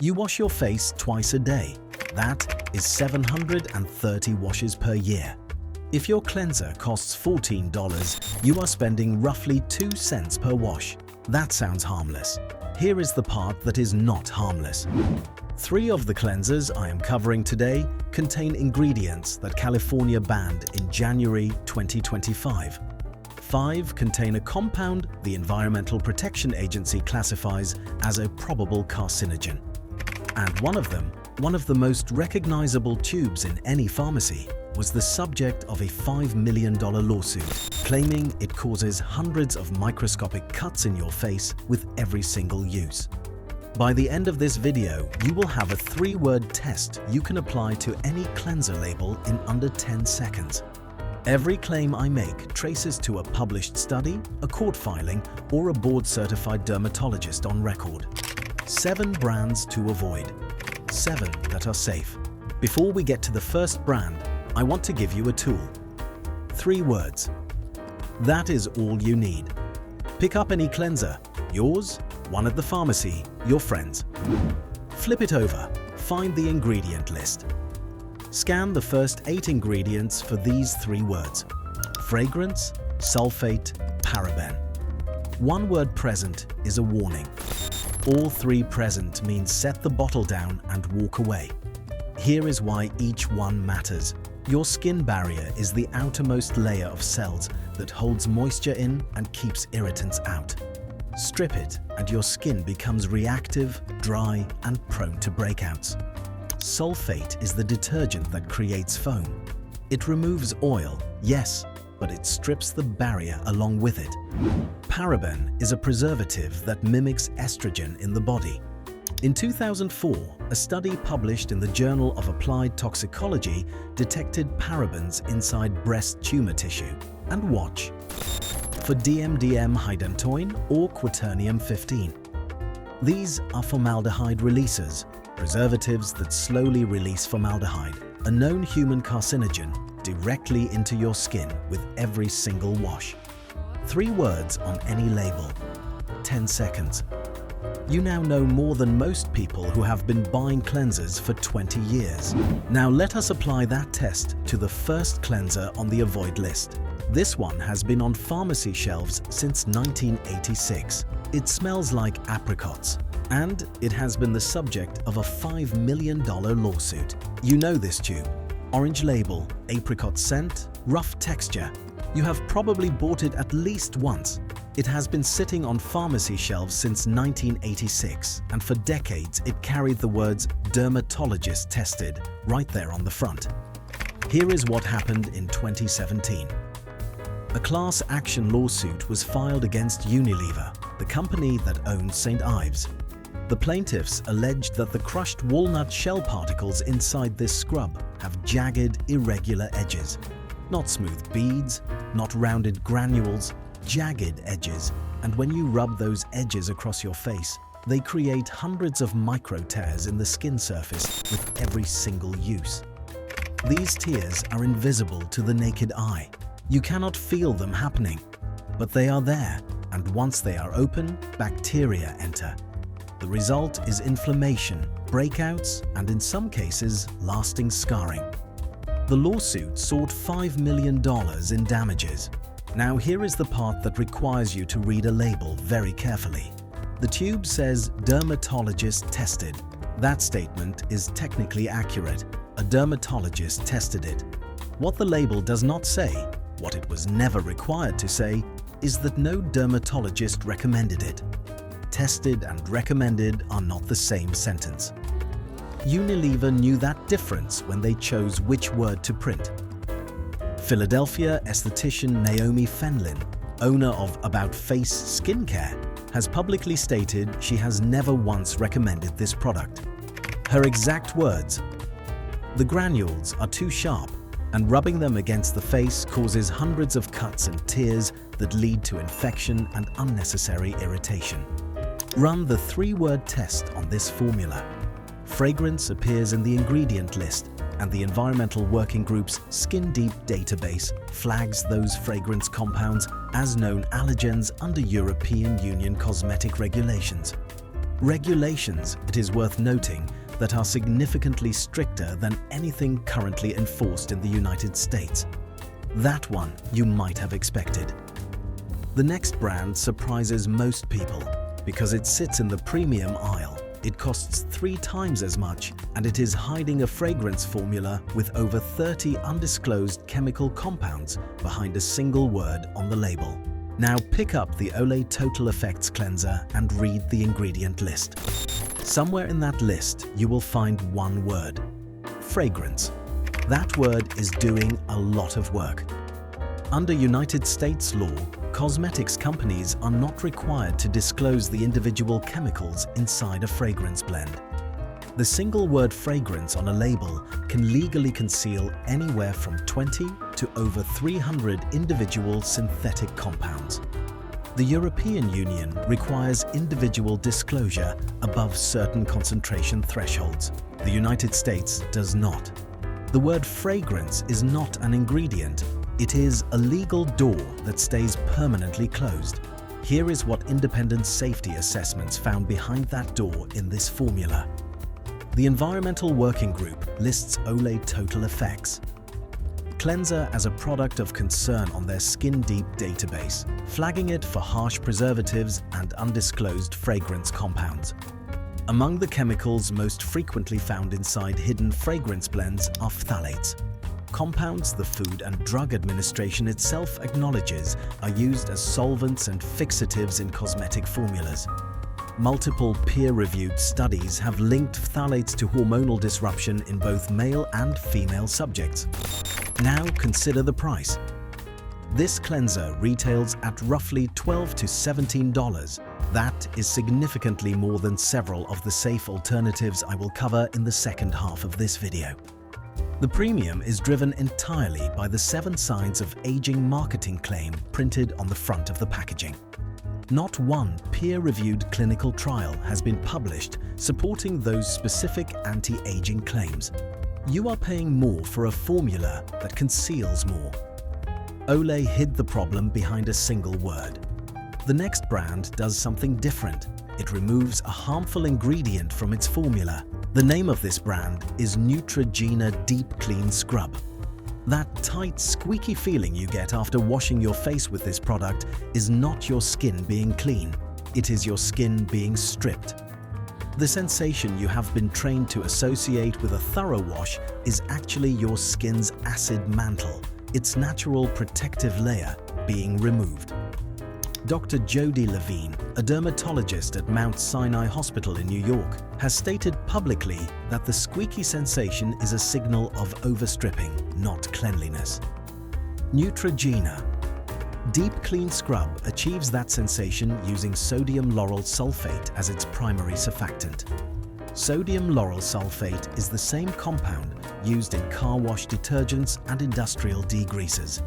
You wash your face twice a day. That is 730 washes per year. If your cleanser costs $14, you are spending roughly 2 cents per wash. That sounds harmless. Here is the part that is not harmless. 3 of the cleansers I am covering today contain ingredients that California banned in January 2025. 5 contain a compound the Environmental Protection Agency classifies as a probable carcinogen. And one of them, one of the most recognizable tubes in any pharmacy, was the subject of a $5 million lawsuit, claiming it causes hundreds of microscopic cuts in your face with every single use. By the end of this video, you will have a 3-word test you can apply to any cleanser label in under 10 seconds. Every claim I make traces to a published study, a court filing, or a board-certified dermatologist on record. 7 brands to avoid. 7 that are safe. Before we get to the first brand, I want to give you a tool. 3 words. That is all you need. Pick up any cleanser, yours, one at the pharmacy, your friends. Flip it over, find the ingredient list. Scan the first 8 ingredients for these 3 words. Fragrance, sulfate, paraben. 1 word present is a warning. All 3 present means set the bottle down and walk away. Here is why each one matters. Your skin barrier is the outermost layer of cells that holds moisture in and keeps irritants out. Strip it and your skin becomes reactive, dry, and prone to breakouts. Sulfate is the detergent that creates foam. It removes oil, yes, but it strips the barrier along with it. Paraben is a preservative that mimics estrogen in the body. In 2004, a study published in the Journal of Applied Toxicology detected parabens inside breast tumor tissue. And watch for DMDM hydantoin or quaternium-15. These are formaldehyde releasers, preservatives that slowly release formaldehyde, a known human carcinogen, directly into your skin with every single wash. 3 words on any label. 10 seconds. You now know more than most people who have been buying cleansers for 20 years. Now let us apply that test to the first cleanser on the avoid list. This one has been on pharmacy shelves since 1986. It smells like apricots, and it has been the subject of a $5 million lawsuit. You know this tube. Orange label, apricot scent, rough texture. You have probably bought it at least once. It has been sitting on pharmacy shelves since 1986, and for decades it carried the words "Dermatologist tested" right there on the front. Here is what happened in 2017. A class action lawsuit was filed against Unilever, the company that owns St. Ives. The plaintiffs alleged that the crushed walnut shell particles inside this scrub have jagged, irregular edges. Not smooth beads, not rounded granules, jagged edges, and when you rub those edges across your face, they create hundreds of micro tears in the skin surface with every single use. These tears are invisible to the naked eye. You cannot feel them happening, but they are there, and once they are open, bacteria enter. The result is inflammation, breakouts, and in some cases, lasting scarring. The lawsuit sought $5 million in damages. Now here is the part that requires you to read a label very carefully. The tube says "Dermatologist tested." That statement is technically accurate. A dermatologist tested it. What the label does not say, what it was never required to say, is that no dermatologist recommended it. Tested and recommended are not the same sentence. Unilever knew that difference when they chose which word to print. Philadelphia esthetician Naomi Fenlon, owner of About Face Skincare, has publicly stated she has never once recommended this product. Her exact words: "The granules are too sharp, and rubbing them against the face causes hundreds of cuts and tears that lead to infection and unnecessary irritation." Run the 3-word test on this formula. Fragrance appears in the ingredient list, and the Environmental Working Group's Skin Deep database flags those fragrance compounds as known allergens under European Union cosmetic regulations. Regulations, it is worth noting, that are significantly stricter than anything currently enforced in the United States. That one you might have expected. The next brand surprises most people because it sits in the premium aisle. It costs 3 times as much, and it is hiding a fragrance formula with over 30 undisclosed chemical compounds behind a single word on the label. Now pick up the Olay Total Effects Cleanser and read the ingredient list. Somewhere in that list, you will find one word: fragrance. That word is doing a lot of work. Under United States law, cosmetics companies are not required to disclose the individual chemicals inside a fragrance blend. The single word fragrance on a label can legally conceal anywhere from 20 to over 300 individual synthetic compounds. The European Union requires individual disclosure above certain concentration thresholds. The United States does not. The word fragrance is not an ingredient. It is a legal door that stays permanently closed. Here is what independent safety assessments found behind that door in this formula. The Environmental Working Group lists Olay Total Effects Cleanser as a product of concern on their Skin Deep database, flagging it for harsh preservatives and undisclosed fragrance compounds. Among the chemicals most frequently found inside hidden fragrance blends are phthalates, compounds the Food and Drug Administration itself acknowledges are used as solvents and fixatives in cosmetic formulas. Multiple peer-reviewed studies have linked phthalates to hormonal disruption in both male and female subjects. Now consider the price. This cleanser retails at roughly $12 to $17. That is significantly more than several of the safe alternatives I will cover in the second half of this video. The premium is driven entirely by the 7 signs of aging marketing claim printed on the front of the packaging. Not one peer-reviewed clinical trial has been published supporting those specific anti-aging claims. You are paying more for a formula that conceals more. Olay hid the problem behind a single word. The next brand does something different. It removes a harmful ingredient from its formula. The name of this brand is Neutrogena Deep Clean Scrub. That tight, squeaky feeling you get after washing your face with this product is not your skin being clean. It is your skin being stripped. The sensation you have been trained to associate with a thorough wash is actually your skin's acid mantle, its natural protective layer, being removed. Dr. Jody Levine, a dermatologist at Mount Sinai Hospital in New York, has stated publicly that the squeaky sensation is a signal of overstripping, not cleanliness. Neutrogena Deep Clean Scrub achieves that sensation using sodium lauryl sulfate as its primary surfactant. Sodium lauryl sulfate is the same compound used in car wash detergents and industrial degreasers.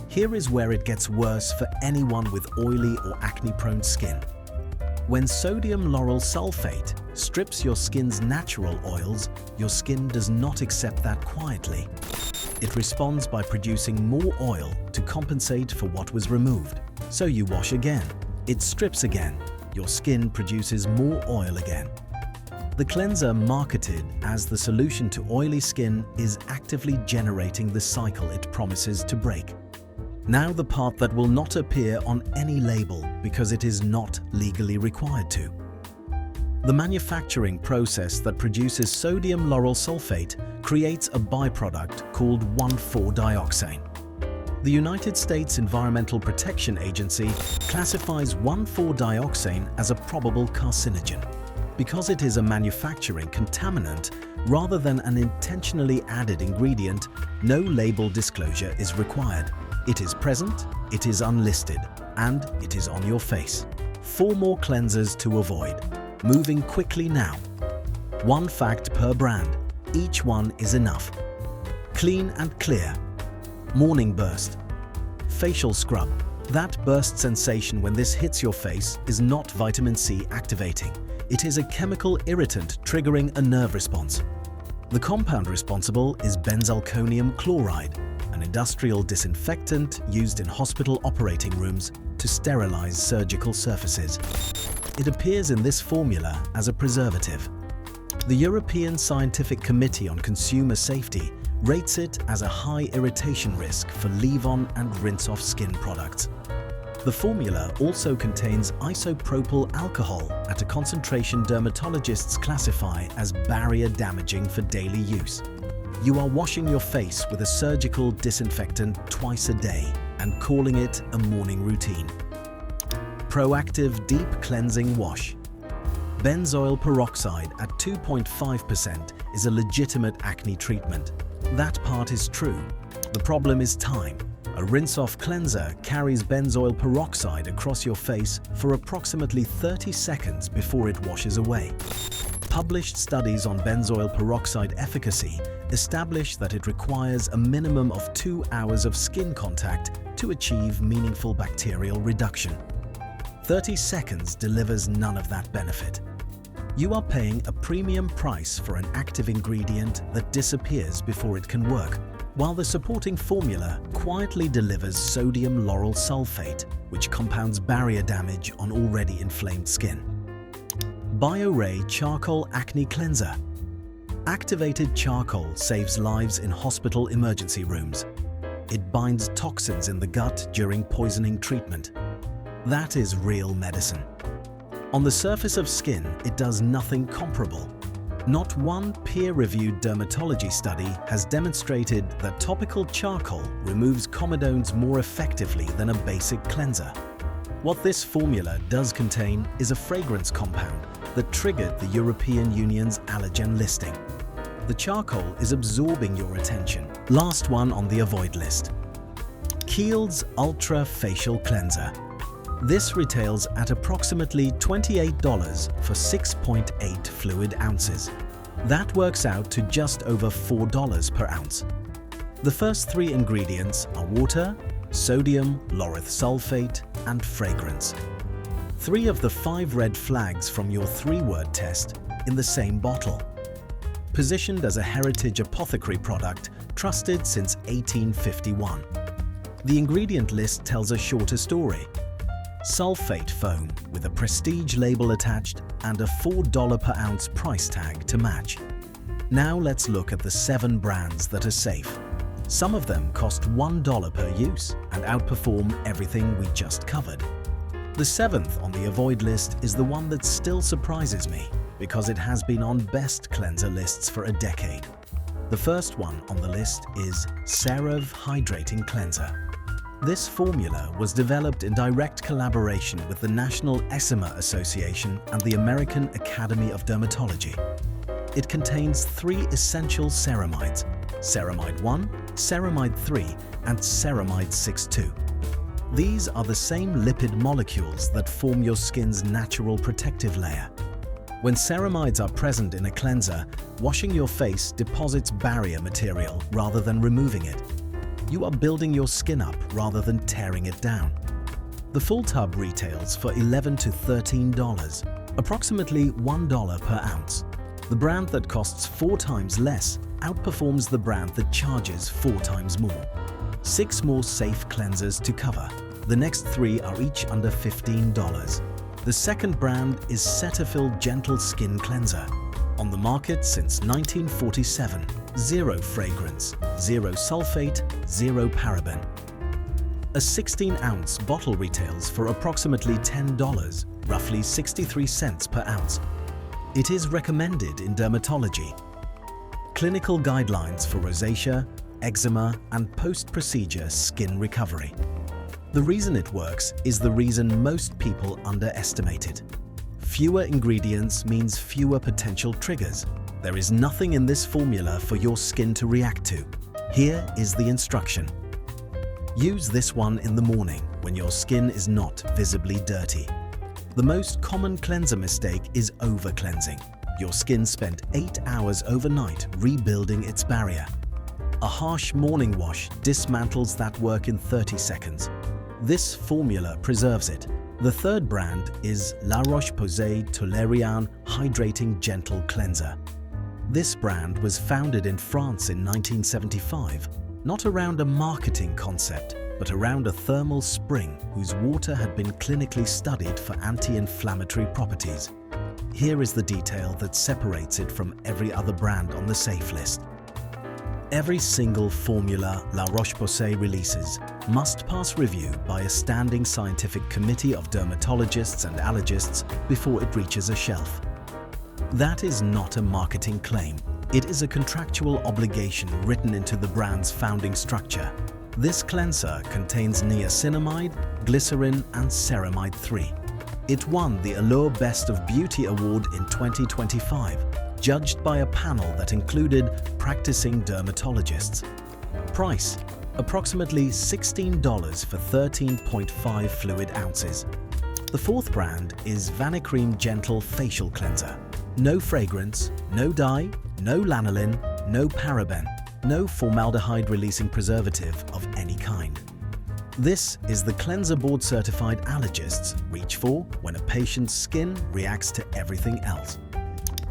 Here is where it gets worse for anyone with oily or acne-prone skin. When sodium lauryl sulfate strips your skin's natural oils, your skin does not accept that quietly. It responds by producing more oil to compensate for what was removed. So you wash again. It strips again. Your skin produces more oil again. The cleanser marketed as the solution to oily skin is actively generating the cycle it promises to break. Now the part that will not appear on any label because it is not legally required to. The manufacturing process that produces sodium lauryl sulfate creates a byproduct called 1,4-dioxane. The United States Environmental Protection Agency classifies 1,4-dioxane as a probable carcinogen. Because it is a manufacturing contaminant rather than an intentionally added ingredient, no label disclosure is required. It is present, it is unlisted, and it is on your face. 4 more cleansers to avoid. Moving quickly now. 1 fact per brand. Each one is enough. Clean and clear. Morning burst. Facial scrub. That burst sensation when this hits your face is not vitamin C activating. It is a chemical irritant triggering a nerve response. The compound responsible is benzalkonium chloride, an industrial disinfectant used in hospital operating rooms to sterilize surgical surfaces. It appears in this formula as a preservative. The European Scientific Committee on Consumer Safety rates it as a high irritation risk for leave-on and rinse-off skin products. The formula also contains isopropyl alcohol at a concentration dermatologists classify as barrier-damaging for daily use. You are washing your face with a surgical disinfectant twice a day and calling it a morning routine. Proactive Deep Cleansing Wash. Benzoyl peroxide at 2.5% is a legitimate acne treatment. That part is true. The problem is time. A rinse-off cleanser carries benzoyl peroxide across your face for approximately 30 seconds before it washes away. Published studies on benzoyl peroxide efficacy establish that it requires a minimum of 2 hours of skin contact to achieve meaningful bacterial reduction. 30 seconds delivers none of that benefit. You are paying a premium price for an active ingredient that disappears before it can work, while the supporting formula quietly delivers sodium lauryl sulfate, which compounds barrier damage on already inflamed skin. BioRay Charcoal Acne Cleanser. Activated charcoal saves lives in hospital emergency rooms. It binds toxins in the gut during poisoning treatment. That is real medicine. On the surface of skin, it does nothing comparable. Not one peer-reviewed dermatology study has demonstrated that topical charcoal removes comedones more effectively than a basic cleanser. What this formula does contain is a fragrance compound that triggered the European Union's allergen listing. The charcoal is absorbing your attention. Last one on the avoid list. Kiehl's Ultra Facial Cleanser. This retails at approximately $28 for 6.8 fluid ounces. That works out to just over $4 per ounce. The first 3 ingredients are water, sodium lauryl sulfate, and fragrance. 3 of the 5 red flags from your 3-word test in the same bottle. Positioned as a heritage apothecary product trusted since 1851. The ingredient list tells a shorter story. Sulfate foam with a prestige label attached and a $4 per ounce price tag to match. Now let's look at the 7 brands that are safe. Some of them cost $1 per use and outperform everything we just covered. The 7th on the avoid list is the one that still surprises me because it has been on best cleanser lists for a decade. The first one on the list is CeraVe Hydrating Cleanser. This formula was developed in direct collaboration with the National Eczema Association and the American Academy of Dermatology. It contains 3 essential ceramides: ceramide 1, ceramide 3, and ceramide 6-2. These are the same lipid molecules that form your skin's natural protective layer. When ceramides are present in a cleanser, washing your face deposits barrier material rather than removing it. You are building your skin up rather than tearing it down. The full tub retails for $11 to $13, approximately $1 per ounce. The brand that costs 4 times less outperforms the brand that charges 4 times more. 6 more safe cleansers to cover. The next 3 are each under $15. The second brand is Cetaphil Gentle Skin Cleanser. On the market since 1947. 0 fragrance, 0 sulfate, 0 paraben. A 16-ounce bottle retails for approximately $10, roughly 63 cents per ounce. It is recommended in dermatology. Clinical guidelines for rosacea, eczema, and post-procedure skin recovery. The reason it works is the reason most people underestimate it. Fewer ingredients means fewer potential triggers. There is nothing in this formula for your skin to react to. Here is the instruction. Use this one in the morning when your skin is not visibly dirty. The most common cleanser mistake is over-cleansing. Your skin spent 8 hours overnight rebuilding its barrier. A harsh morning wash dismantles that work in 30 seconds. This formula preserves it. The third brand is La Roche-Posay Toleriane Hydrating Gentle Cleanser. This brand was founded in France in 1975, not around a marketing concept, but around a thermal spring whose water had been clinically studied for anti-inflammatory properties. Here is the detail that separates it from every other brand on the safe list. Every single formula La Roche-Posay releases must pass review by a standing scientific committee of dermatologists and allergists before it reaches a shelf. That is not a marketing claim. It is a contractual obligation written into the brand's founding structure. This cleanser contains niacinamide, glycerin and ceramide 3. It won the Allure Best of Beauty Award in 2025, judged by a panel that included practicing dermatologists. Price: approximately $16 for 13.5 fluid ounces. The fourth brand is Vanicream Gentle Facial Cleanser. No fragrance, no dye, no lanolin, no paraben, no formaldehyde-releasing preservative of any kind. This is the cleanser board certified allergists reach for when a patient's skin reacts to everything else.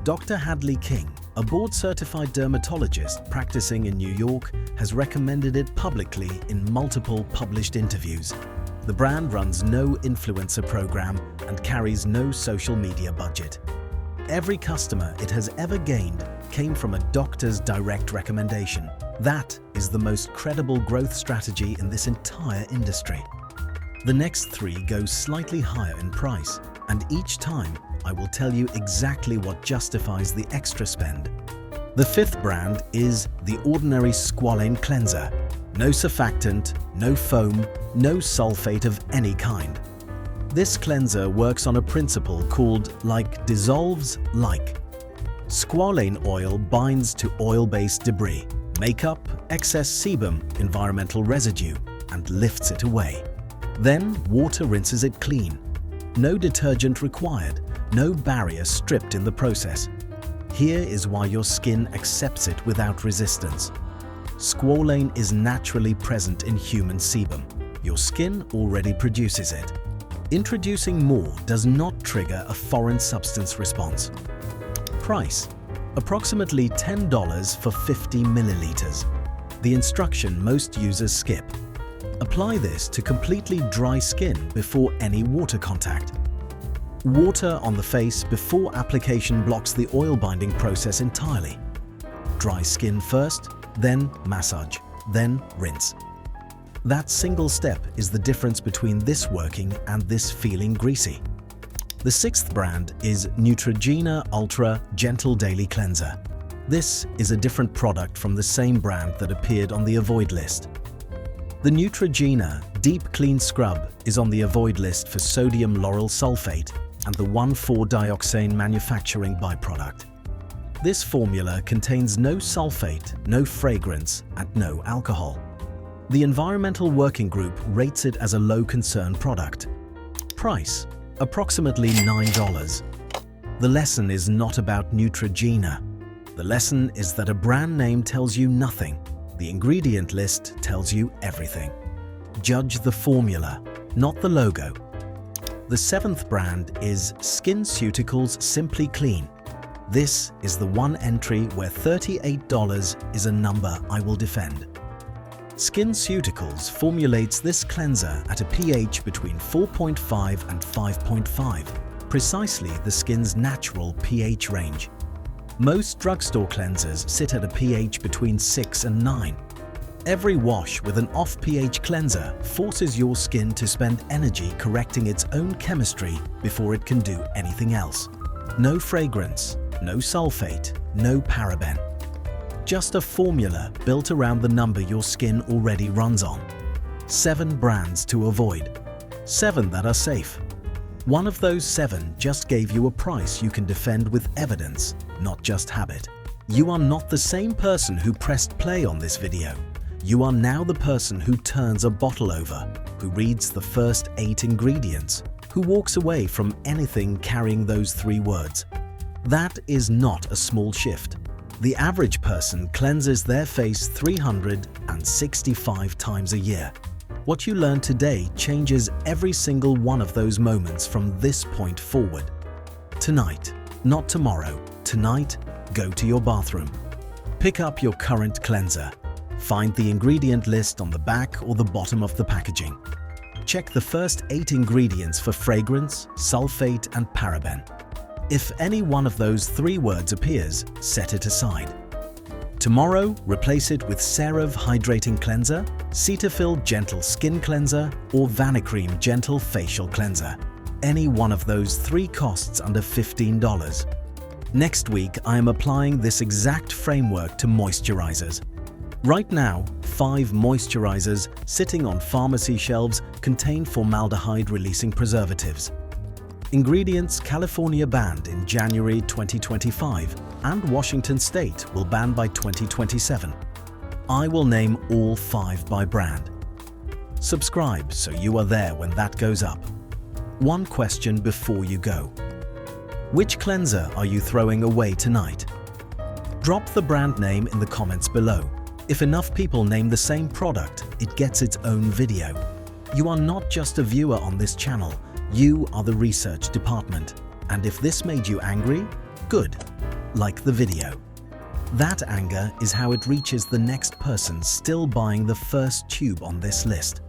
Dr. Hadley King, a board-certified dermatologist practicing in New York, has recommended it publicly in multiple published interviews. The brand runs no influencer program and carries no social media budget. Every customer it has ever gained came from a doctor's direct recommendation. That is the most credible growth strategy in this entire industry. The next three go slightly higher in price, and each time I will tell you exactly what justifies the extra spend. The fifth brand is the ordinary squalane cleanser. No surfactant, no foam, no sulfate of any kind. This cleanser works on a principle called like dissolves like. Squalane oil binds to oil-based debris, makeup, excess sebum, environmental residue, and lifts it away. Then water rinses it clean. No detergent required, no barrier stripped in the process. Here is why your skin accepts it without resistance. Squalane is naturally present in human sebum. Your skin already produces it. Introducing more does not trigger a foreign substance response. Price: approximately $10 for 50 milliliters. The instruction most users skip. Apply this to completely dry skin before any water contact. Water on the face before application blocks the oil binding process entirely. Dry skin first, then massage, then rinse. That single step is the difference between this working and this feeling greasy. The sixth brand is Neutrogena Ultra Gentle Daily Cleanser. This is a different product from the same brand that appeared on the Avoid list. The Neutrogena Deep Clean Scrub is on the Avoid list for sodium lauryl sulfate and the 1,4-dioxane manufacturing byproduct. This formula contains no sulfate, no fragrance, and no alcohol. The Environmental Working Group rates it as a low concern product. Price: approximately $9. The lesson is not about Neutrogena. The lesson is that a brand name tells you nothing. The ingredient list tells you everything. Judge the formula, not the logo. The seventh brand is SkinCeuticals Simply Clean. This is the one entry where $38 is a number I will defend. SkinCeuticals formulates this cleanser at a pH between 4.5 and 5.5, precisely the skin's natural pH range. Most drugstore cleansers sit at a pH between 6 and 9. Every wash with an off-pH cleanser forces your skin to spend energy correcting its own chemistry before it can do anything else. No fragrance, no sulfate, no paraben. Just a formula built around the number your skin already runs on. 7 brands to avoid. 7 that are safe. One of those 7 just gave you a price you can defend with evidence, not just habit. You are not the same person who pressed play on this video. You are now the person who turns a bottle over, who reads the first 8 ingredients, who walks away from anything carrying those 3 words. That is not a small shift. The average person cleanses their face 365 times a year. What you learn today changes every single one of those moments from this point forward. Tonight, not tomorrow, tonight, go to your bathroom. Pick up your current cleanser. Find the ingredient list on the back or the bottom of the packaging. Check the first 8 ingredients for fragrance, sulfate, and paraben. If any one of those 3 words appears, set it aside. Tomorrow, replace it with CeraVe Hydrating Cleanser, Cetaphil Gentle Skin Cleanser, or Vanicream Gentle Facial Cleanser. Any one of those 3 costs under $15. Next week, I am applying this exact framework to moisturizers. Right now, 5 moisturizers sitting on pharmacy shelves contain formaldehyde-releasing preservatives. Ingredients California banned in January 2025 and Washington State will ban by 2027. I will name all 5 by brand. Subscribe so you are there when that goes up. One question before you go. Which cleanser are you throwing away tonight? Drop the brand name in the comments below. If enough people name the same product, it gets its own video. You are not just a viewer on this channel, you are the research department. And if this made you angry, good, like the video. That anger is how it reaches the next person still buying the first tube on this list.